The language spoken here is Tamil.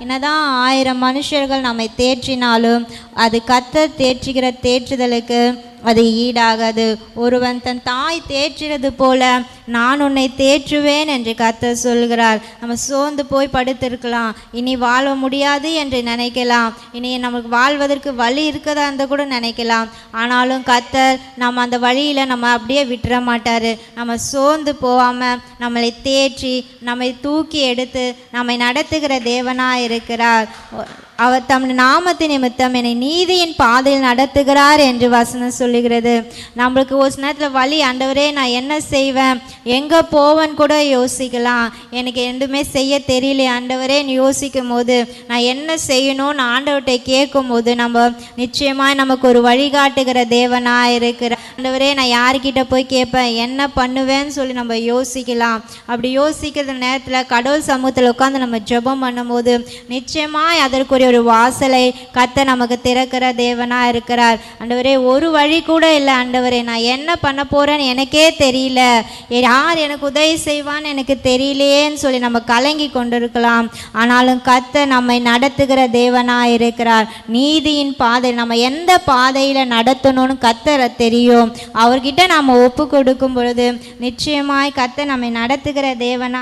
என்னதான் 1000 மனுஷர்கள் நம்மை தேற்றினாலும் அது கர்த்தர் தேற்றுகிற தேற்றுதலுக்கு அது ஈடாகாது. ஒருவன் தன் தாய் தேற்றுறது போல நான் உன்னை தேற்றுவேன் என்று கர்த்தர் சொல்கிறார். நம்ம சோர்ந்து போய் படுத்திருக்கலாம், இனி வாழ முடியாது என்று நினைக்கலாம், இனி நமக்கு வாழ்வதற்கு வழி இருக்கதா அந்த கூட நினைக்கலாம். ஆனாலும் கர்த்தர் நம்ம அந்த வழியில் நம்ம அப்படியே விட்டுற மாட்டார். நம்ம சோர்ந்து போகாமல் நம்மளை தேற்றி நம்மை தூக்கி எடுத்து நம்மை நடத்துகிற தேவனாக இருக்கிறார். அவர் தம் நாமத்து நிமித்தம் என்னை நீதியின் பாதையில் நடத்துகிறார் என்று வசனம் சொல்லுகிறது. நம்மளுக்கு ஒரு நேரத்தில் வழி, ஆண்டவரே நான் என்ன செய்வேன், எங்கே போவேன்னு கூட யோசிக்கலாம். எனக்கு எதுவுமே செய்ய தெரியல ஆண்டவரேன்னு யோசிக்கும் போது நான் என்ன செய்யணும்னு ஆண்டவர்கிட்ட கேட்கும் போது நம்ம நிச்சயமாக நமக்கு ஒரு வழிகாட்டுகிற தேவனாக இருக்கிற ஆண்டவரே நான் யார்கிட்ட போய் கேட்பேன், என்ன பண்ணுவேன்னு சொல்லி நம்ம யோசிக்கலாம். அப்படி யோசிக்கிற நேரத்தில் கடவுள் சமூகத்தில் உட்காந்து நம்ம ஜெபம் பண்ணும்போது நிச்சயமாக அதற்குரிய ஒரு வாசலை கர்த்தர் நமக்கு திறக்கிற தேவனா இருக்கிறார். ஆண்டவரே ஒரு வழி கூட இல்லை ஆண்டவரே, நான் என்ன பண்ண போறேன்னு எனக்கே தெரியல, யார் எனக்கு உதவி செய்வான்னு எனக்கு தெரியலையேன்னு சொல்லி நம்ம கலங்கி கொண்டிருக்கலாம். ஆனாலும் கர்த்தர் நம்மை நடத்துகிற தேவனா இருக்கிறார். நீதியின் பாதை, நம்ம எந்த பாதையில நடத்தணும்னு கர்த்தரை தெரியும். அவர்கிட்ட நாம் ஒப்பு கொடுக்கும் பொழுது நிச்சயமாய் கர்த்தர் நம்மை நடத்துகிற தேவனா